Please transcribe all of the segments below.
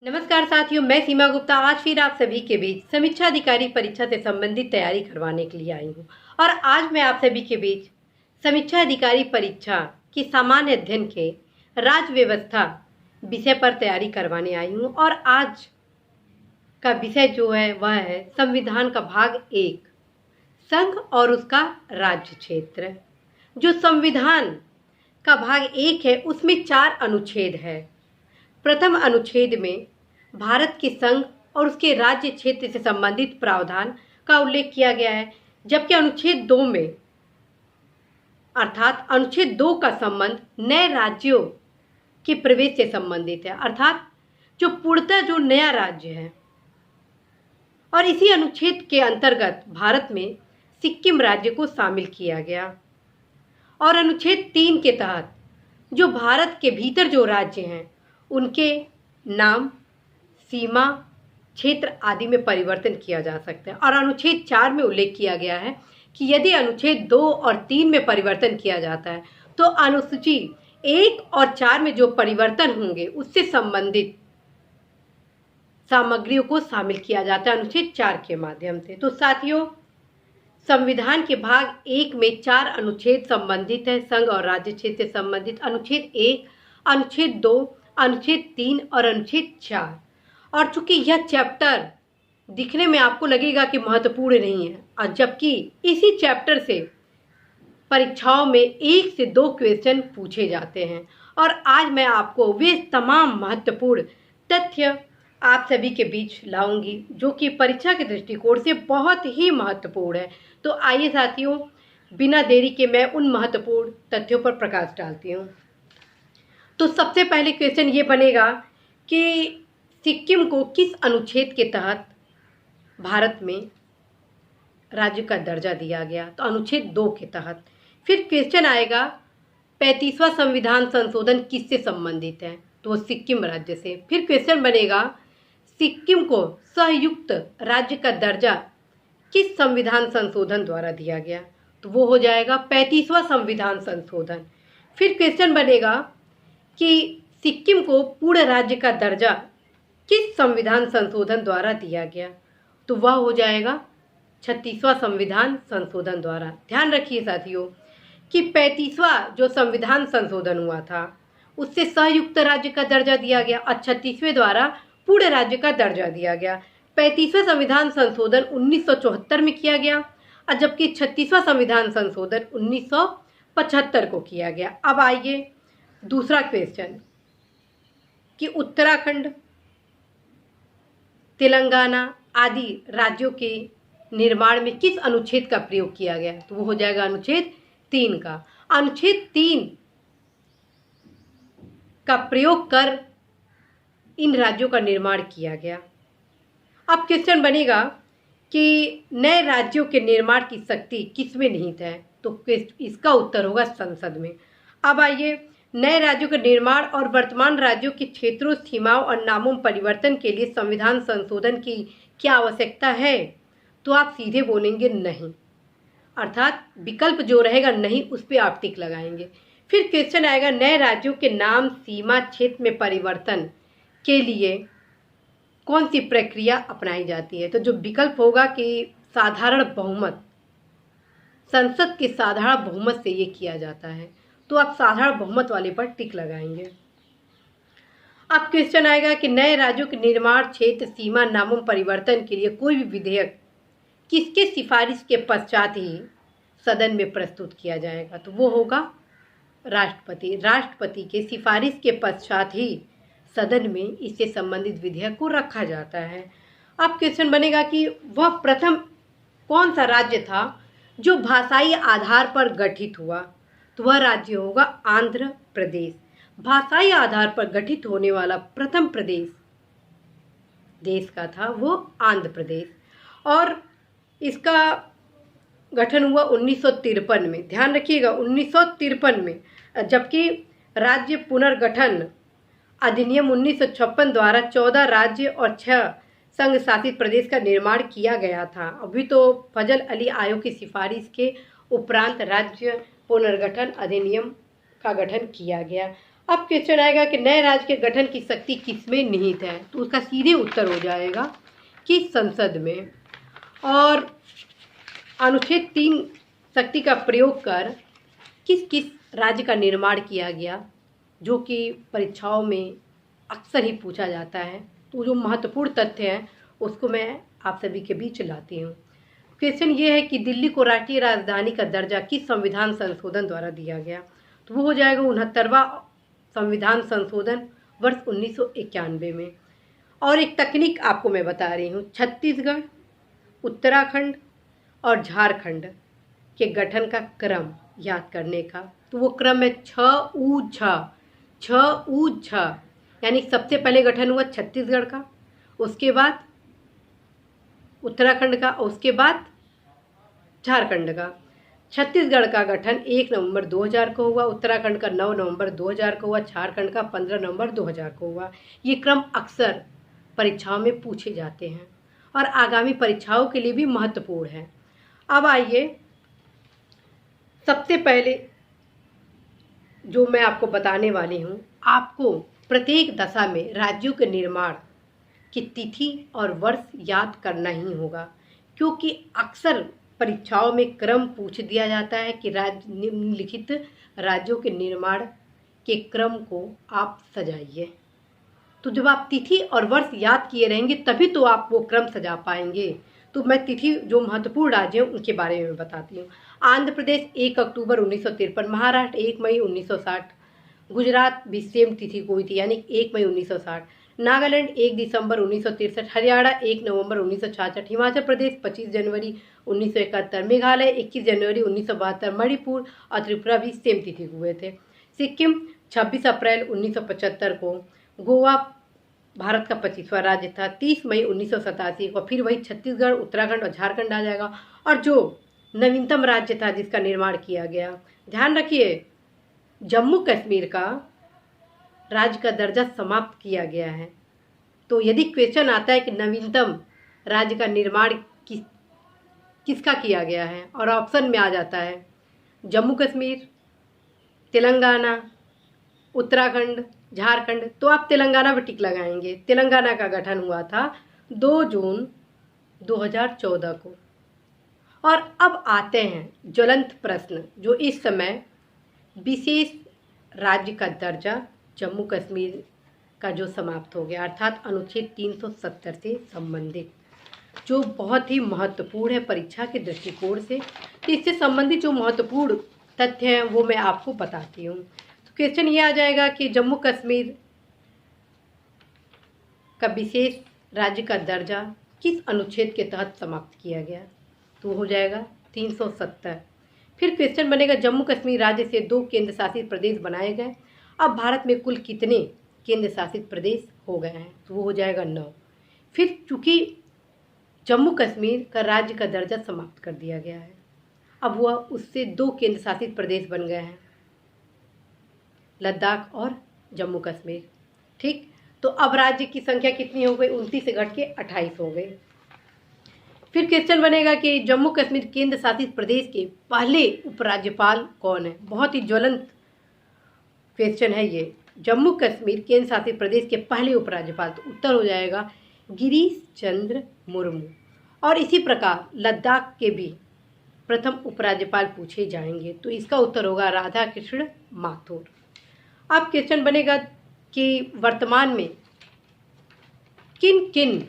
नमस्कार साथियों, मैं सीमा गुप्ता आज फिर आप सभी के बीच समीक्षा अधिकारी परीक्षा से संबंधित तैयारी करवाने के लिए आई हूँ। और आज मैं आप सभी के बीच समीक्षा अधिकारी परीक्षा की सामान्य अध्ययन के राज्य व्यवस्था विषय पर तैयारी करवाने आई हूँ। और आज का विषय जो है वह है संविधान का भाग 1, संघ और उसका राज्य क्षेत्र। जो संविधान का भाग 1 है उसमें 4 अनुच्छेद है। प्रथम अनुच्छेद में भारत के संघ और उसके राज्य क्षेत्र से संबंधित प्रावधान का उल्लेख किया गया है, जबकि अनुच्छेद 2 में अर्थात अनुच्छेद 2 का संबंध नए राज्यों के प्रवेश से संबंधित है, अर्थात जो पूर्णतः जो नया राज्य है। और इसी अनुच्छेद के अंतर्गत भारत में सिक्किम राज्य को शामिल किया गया। और अनुच्छेद 3 के तहत जो भारत के भीतर जो राज्य हैं उनके नाम, सीमा, क्षेत्र आदि में परिवर्तन किया जा सकता है। और अनुच्छेद 4 में उल्लेख किया गया है कि यदि अनुच्छेद 2 और 3 में परिवर्तन किया जाता है तो अनुसूची 1 और 4 में जो परिवर्तन होंगे उससे संबंधित सामग्रियों को शामिल किया जाता है अनुच्छेद 4 के माध्यम से। तो साथियों, संविधान के भाग 1 में 4 अनुच्छेद संबंधित है संघ और राज्य क्षेत्र से संबंधित। अनुच्छेद 1, अनुच्छेद 2, अनुच्छेद 3 और अनुच्छेद 4। और चूंकि यह चैप्टर दिखने में आपको लगेगा कि महत्वपूर्ण नहीं है, और जबकि इसी चैप्टर से परीक्षाओं में 1 से 2 क्वेश्चन पूछे जाते हैं। और आज मैं आपको वे तमाम महत्वपूर्ण तथ्य आप सभी के बीच लाऊंगी जो कि परीक्षा के दृष्टिकोण से बहुत ही महत्वपूर्ण है। तो आइए साथियों, बिना देरी के मैं उन महत्वपूर्ण तथ्यों पर प्रकाश डालती हूँ। तो सबसे पहले क्वेश्चन ये बनेगा कि सिक्किम को किस अनुच्छेद के तहत भारत में राज्य का दर्जा दिया गया? तो अनुच्छेद 2 के तहत। फिर क्वेश्चन आएगा 35वां संविधान संशोधन किससे संबंधित है? तो सिक्किम राज्य से। फिर क्वेश्चन बनेगा सिक्किम को संयुक्त राज्य का दर्जा किस संविधान संशोधन द्वारा दिया गया? तो वो हो जाएगा 35वां संविधान संशोधन। फिर क्वेश्चन बनेगा कि सिक्किम को पूर्ण राज्य का दर्जा किस संविधान संशोधन द्वारा दिया गया? तो वह हो जाएगा 36वां संविधान संशोधन द्वारा। ध्यान रखिए साथियों कि 35वां जो संविधान संशोधन हुआ था उससे संयुक्त राज्य का दर्जा दिया गया और 36वें द्वारा पूर्ण राज्य का दर्जा दिया गया। 35वां संविधान संशोधन 1974 में किया गया और जबकि 36वां संविधान संशोधन 1975 को किया गया। अब आइए दूसरा क्वेश्चन कि उत्तराखंड, तेलंगाना आदि राज्यों के निर्माण में किस अनुच्छेद का प्रयोग किया गया? तो वो हो जाएगा अनुच्छेद 3 का। अनुच्छेद 3 का प्रयोग कर इन राज्यों का निर्माण किया गया। अब क्वेश्चन बनेगा कि नए राज्यों के निर्माण की शक्ति किसमें निहित है? तो इसका उत्तर होगा संसद में। अब आइए, नए राज्यों के निर्माण और वर्तमान राज्यों के क्षेत्रों, सीमाओं और नामों में परिवर्तन के लिए संविधान संशोधन की क्या आवश्यकता है? तो आप सीधे बोलेंगे नहीं, अर्थात विकल्प जो रहेगा नहीं उस पर आप टिक लगाएंगे। फिर क्वेश्चन आएगा नए राज्यों के नाम, सीमा, क्षेत्र में परिवर्तन के लिए कौन सी प्रक्रिया अपनाई जाती है? तो जो विकल्प होगा कि साधारण बहुमत, संसद के साधारण बहुमत से ये किया जाता है। तो आप साधारण बहुमत वाले पर टिक लगाएंगे। अब क्वेश्चन आएगा कि नए राज्यों के निर्माण, क्षेत्र, सीमा, नामों में परिवर्तन के लिए कोई भी विधेयक किसके सिफारिश के पश्चात ही सदन में प्रस्तुत किया जाएगा? तो वो होगा राष्ट्रपति। राष्ट्रपति के सिफारिश के पश्चात ही सदन में इससे संबंधित विधेयक को रखा जाता है। अब क्वेश्चन बनेगा कि वह प्रथम कौन सा राज्य था जो भाषाई आधार पर गठित हुआ? तो वह राज्य होगा आंध्र प्रदेश। भाषाई आधार पर गठित होने वाला प्रथम प्रदेश देश का था वो आंध्र प्रदेश। और इसका गठन हुआ 1953 में। ध्यान रखिएगा 1953 में, जबकि राज्य पुनर्गठन अधिनियम 1956 द्वारा 14 राज्य और 6 संघ शासित प्रदेश का निर्माण किया गया था। अभी तो फजल अली आयोग की सिफारिश के उपरांत राज्य पुनर्गठन अधिनियम का गठन किया गया। अब क्वेश्चन आएगा कि नए राज्य के गठन की शक्ति किसमें निहित है, तो उसका सीधे उत्तर हो जाएगा कि संसद में। और अनुच्छेद 3 शक्ति का प्रयोग कर किस किस राज्य का निर्माण किया गया, जो कि परीक्षाओं में अक्सर ही पूछा जाता है, तो जो महत्वपूर्ण तथ्य हैं उसको मैं आप सभी के बीच लाती हूँ। क्वेश्चन ये है कि दिल्ली को राष्ट्रीय राजधानी का दर्जा किस संविधान संशोधन द्वारा दिया गया, तो वो हो जाएगा 69वां संविधान संशोधन वर्ष 1991 में। और एक तकनीक आपको मैं बता रही हूँ, छत्तीसगढ़, उत्तराखंड और झारखंड के गठन का क्रम याद करने का, तो वो क्रम है 6 यानी सबसे पहले गठन हुआ छत्तीसगढ़ का, उसके बाद उत्तराखंड का, उसके बाद झारखंड का। छत्तीसगढ़ का गठन 1 नवंबर 2000 को हुआ, उत्तराखंड का 9 नवंबर 2000 को हुआ, झारखंड का 15 नवंबर 2000 को हुआ। ये क्रम अक्सर परीक्षाओं में पूछे जाते हैं और आगामी परीक्षाओं के लिए भी महत्वपूर्ण है। अब आइए, सबसे पहले जो मैं आपको बताने वाली हूँ, आपको प्रत्येक दशा में राज्यों के निर्माण की तिथि और वर्ष याद करना ही होगा, क्योंकि अक्सर परीक्षाओं में क्रम पूछ दिया जाता है कि राज्य निम्नलिखित राज्यों के निर्माण के क्रम को आप सजाइए। तो जब आप तिथि और वर्ष याद किए रहेंगे तभी तो आप वो क्रम सजा पाएंगे। तो मैं तिथि जो महत्वपूर्ण राज्य हैं उनके बारे में बताती हूँ। आंध्र प्रदेश 1 अक्टूबर 1953, महाराष्ट्र 1 मई 1960, गुजरात भी सेम तिथि को हुई थी यानी 1 मई 1960, नागालैंड 1 दिसंबर 1963, हरियाणा 1 नवंबर 1966, हिमाचल प्रदेश 25 जनवरी 1971, मेघालय 21 जनवरी 1972, मणिपुर और त्रिपुरा भी सेम तिथि को हुए थे, सिक्किम 26 अप्रैल 1975 को, गोवा भारत का 25वां राज्य था 30 मई 1987 को, फिर वही छत्तीसगढ़, उत्तराखंड और झारखंड आ जाएगा। और जो नवीनतम राज्य था जिसका निर्माण किया गया, ध्यान रखिए, जम्मू कश्मीर का राज्य का दर्जा समाप्त किया गया है। तो यदि क्वेश्चन आता है कि नवीनतम राज्य का निर्माण किसका किया गया है और ऑप्शन में आ जाता है जम्मू कश्मीर, तेलंगाना, उत्तराखंड, झारखंड, तो आप तेलंगाना पर टिक लगाएंगे। तेलंगाना का गठन हुआ था 2 जून 2014 को। और अब आते हैं ज्वलंत प्रश्न, जो इस समय विशेष राज्य का दर्जा जम्मू कश्मीर का जो समाप्त हो गया, अर्थात अनुच्छेद 370 से संबंधित, जो बहुत ही महत्वपूर्ण है परीक्षा के दृष्टिकोण से। तो इससे संबंधित जो महत्वपूर्ण तथ्य हैं वो मैं आपको बताती हूँ। तो क्वेश्चन ये आ जाएगा कि जम्मू कश्मीर का विशेष राज्य का दर्जा किस अनुच्छेद के तहत समाप्त किया गया, तो हो जाएगा 370। फिर क्वेश्चन बनेगा जम्मू कश्मीर राज्य से 2 केंद्र शासित प्रदेश बनाए गए, अब भारत में कुल कितने केंद्र शासित प्रदेश हो गए हैं, तो वो हो जाएगा 9। फिर चूंकि जम्मू कश्मीर का राज्य का दर्जा समाप्त कर दिया गया है, अब वह उससे 2 केंद्र शासित प्रदेश बन गए हैं, लद्दाख और जम्मू कश्मीर। ठीक, तो अब राज्य की संख्या कितनी हो गई, 29 से घट के 28 हो गई। फिर क्वेश्चन बनेगा कि जम्मू कश्मीर केंद्र शासित प्रदेश के पहले उपराज्यपाल कौन है। बहुत ही ज्वलंत क्वेश्चन है ये, जम्मू कश्मीर केंद्र शासित प्रदेश के पहले उपराज्यपाल, तो उत्तर हो जाएगा गिरीश चंद्र मुर्मू। और इसी प्रकार लद्दाख के भी प्रथम उपराज्यपाल पूछे जाएंगे, तो इसका उत्तर होगा राधा कृष्ण माथुर। अब क्वेश्चन बनेगा कि वर्तमान में किन किन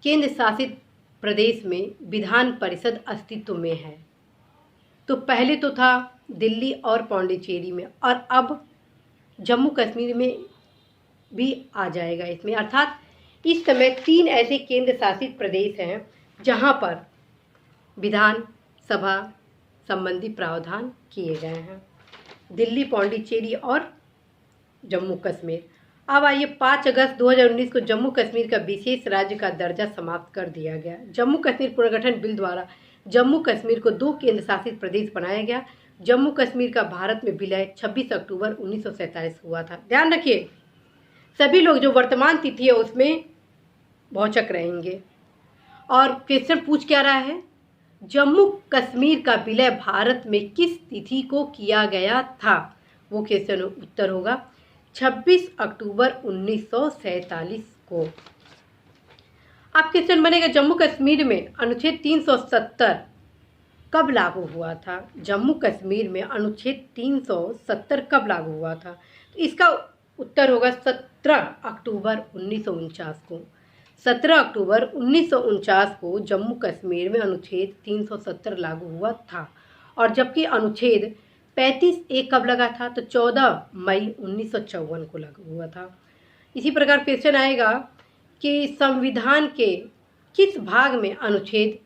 केंद्र शासित प्रदेश में विधान परिषद अस्तित्व में है, तो पहले तो था दिल्ली और पौंडीचेरी में, और अब जम्मू कश्मीर में भी आ जाएगा इसमें। अर्थात इस समय 3 ऐसे केंद्र शासित प्रदेश हैं जहां पर विधान सभा संबंधी प्रावधान किए गए हैं, दिल्ली, पौंडीचेरी और जम्मू कश्मीर। अब आइए, 5 अगस्त 2019 को जम्मू कश्मीर का विशेष राज्य का दर्जा समाप्त कर दिया गया। जम्मू कश्मीर पुनर्गठन बिल द्वारा जम्मू कश्मीर को 2 केंद्र शासित प्रदेश बनाया गया। जम्मू कश्मीर का भारत में विलय 26 अक्टूबर 1947 हुआ था। ध्यान रखिए, सभी लोग जो वर्तमान तिथि है उसमें भौचक रहेंगे। और क्वेश्चन पूछ क्या रहा है, जम्मू कश्मीर का विलय भारत में किस तिथि को किया गया था, वो क्वेश्चन उत्तर होगा 26 अक्टूबर 1947 को। अब क्वेश्चन बनेगा जम्मू कश्मीर में अनुच्छेद 370 कब लागू हुआ था? जम्मू कश्मीर में अनुच्छेद 370 कब लागू हुआ था? तो इसका उत्तर होगा 17 अक्टूबर 1949 को। 17 अक्टूबर 1949 को जम्मू कश्मीर में अनुच्छेद 370 लागू हुआ था। और जबकि अनुच्छेद 35A कब लगा था? तो 14 मई 1954 को लागू हुआ था। इसी प्रकार क्वेश्चन आएगा कि संविधान के किस भाग में अनुच्छेद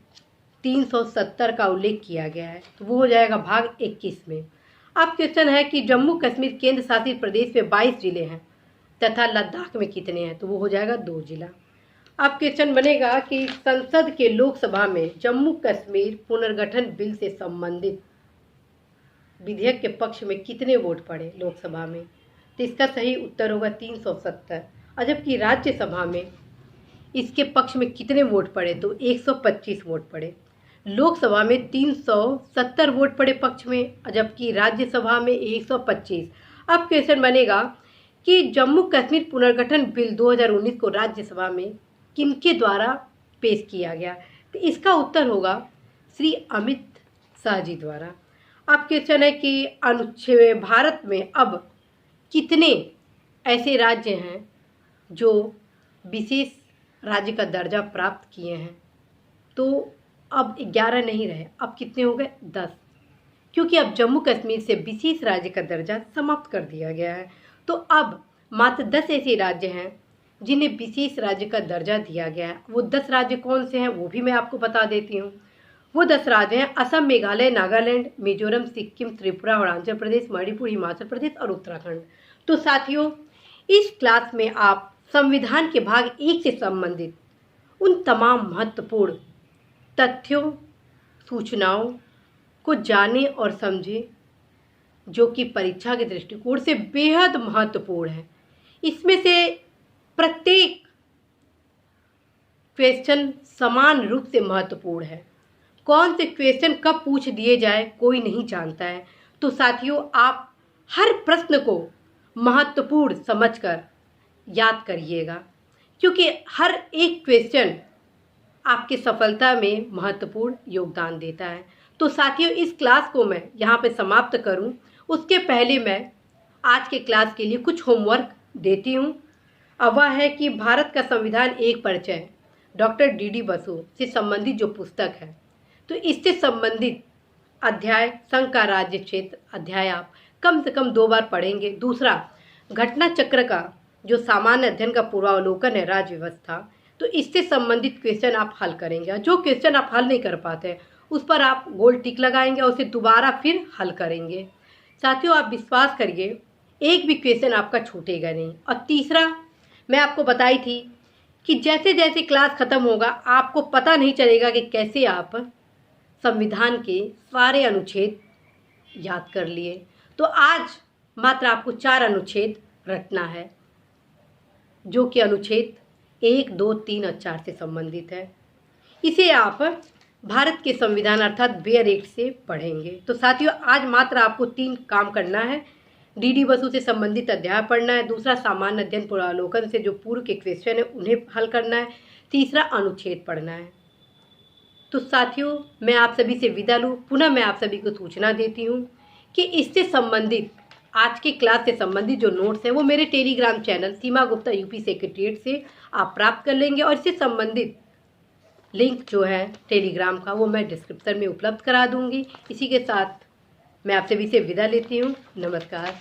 370 का उल्लेख किया गया है? तो वो हो जाएगा भाग 21 में। अब क्वेश्चन है कि जम्मू कश्मीर केंद्र शासित प्रदेश में 22 जिले हैं तथा लद्दाख में कितने हैं? तो वो हो जाएगा 2 जिला। अब क्वेश्चन बनेगा कि संसद के लोकसभा में जम्मू कश्मीर पुनर्गठन बिल से संबंधित विधेयक के पक्ष में कितने वोट पड़े लोकसभा में? तो इसका सही उत्तर होगा 370। और जबकि राज्यसभा में इसके पक्ष में कितने वोट पड़े? तो 125 वोट पड़े। लोकसभा में 370 वोट पड़े पक्ष में, जबकि राज्यसभा में 125। अब क्वेश्चन बनेगा कि जम्मू कश्मीर पुनर्गठन बिल 2019 को राज्यसभा में किनके द्वारा पेश किया गया? तो इसका उत्तर होगा श्री अमित शाह जी द्वारा। अब क्वेश्चन है कि अनुच्छेद भारत में अब कितने ऐसे राज्य हैं जो विशेष राज्य का दर्जा प्राप्त किए हैं? तो अब 11 नहीं रहे, अब कितने हो गए? 10, क्योंकि अब जम्मू कश्मीर से विशेष राज्य का दर्जा समाप्त कर दिया गया है। तो अब मात्र 10 ऐसे राज्य हैं जिन्हें विशेष राज्य का दर्जा दिया गया है। वो 10 राज्य कौन से हैं वो भी मैं आपको बता देती हूँ। वो 10 राज्य हैं असम, मेघालय, नागालैंड, मिजोरम, सिक्किम, त्रिपुरा, अरुणाचल प्रदेश, मणिपुर, हिमाचल प्रदेश और उत्तराखंड। तो साथियों, इस क्लास में आप संविधान के भाग 1 से संबंधित उन तमाम महत्वपूर्ण तथ्यों, सूचनाओं को जाने और समझें जो कि परीक्षा के दृष्टिकोण से बेहद महत्वपूर्ण है। इसमें से प्रत्येक क्वेश्चन समान रूप से महत्वपूर्ण है। कौन से क्वेश्चन कब पूछ दिए जाए कोई नहीं जानता है। तो साथियों, आप हर प्रश्न को महत्वपूर्ण समझकर याद करिएगा, क्योंकि हर एक क्वेश्चन आपकी सफलता में महत्वपूर्ण योगदान देता है। तो साथियों, इस क्लास को मैं यहाँ पे समाप्त करूँ उसके पहले मैं आज के क्लास के लिए कुछ होमवर्क देती हूँ। अब वह है कि भारत का संविधान एक परिचय डॉक्टर डी बसु से संबंधित जो पुस्तक है, तो इससे संबंधित अध्याय संघ का राज्य क्षेत्र अध्याय आप कम से कम 2 बार पढ़ेंगे। दूसरा, घटना चक्र का जो सामान्य अध्ययन का पूर्वावलोकन है राज्य व्यवस्था, तो इससे संबंधित क्वेश्चन आप हल करेंगे। जो क्वेश्चन आप हल नहीं कर पाते हैं उस पर आप गोल टिक लगाएंगे और उसे दोबारा फिर हल करेंगे। साथियों, आप विश्वास करिए एक भी क्वेश्चन आपका छूटेगा नहीं। और तीसरा, मैं आपको बताई थी कि जैसे जैसे क्लास ख़त्म होगा आपको पता नहीं चलेगा कि कैसे आप संविधान के सारे अनुच्छेद याद कर लिए। तो आज मात्र आपको 4 अनुच्छेद रटना है, जो कि अनुच्छेद 1, 2, 3 और 4 से संबंधित है। इसे आप भारत के संविधान अर्थात बेयर एक्ट से पढ़ेंगे। तो साथियों, आज मात्र आपको 3 काम करना है। डी बसु से संबंधित अध्याय पढ़ना है। दूसरा, सामान्य अध्ययन पूर्वावलोकन से जो पूर्व के क्वेश्चन है उन्हें हल करना है। तीसरा, अनुच्छेद पढ़ना है। तो साथियों, मैं आप सभी से विदा लूँ। पुनः मैं आप सभी को सूचना देती हूँ कि इससे संबंधित आज की क्लास से संबंधित जो नोट्स हैं वो मेरे टेलीग्राम चैनल सीमा गुप्ता यूपी सेक्रेटरीट से आप प्राप्त कर लेंगे। और इससे संबंधित लिंक जो है टेलीग्राम का वो मैं डिस्क्रिप्शन में उपलब्ध करा दूंगी। इसी के साथ मैं आप सभी से विदा लेती हूँ। नमस्कार।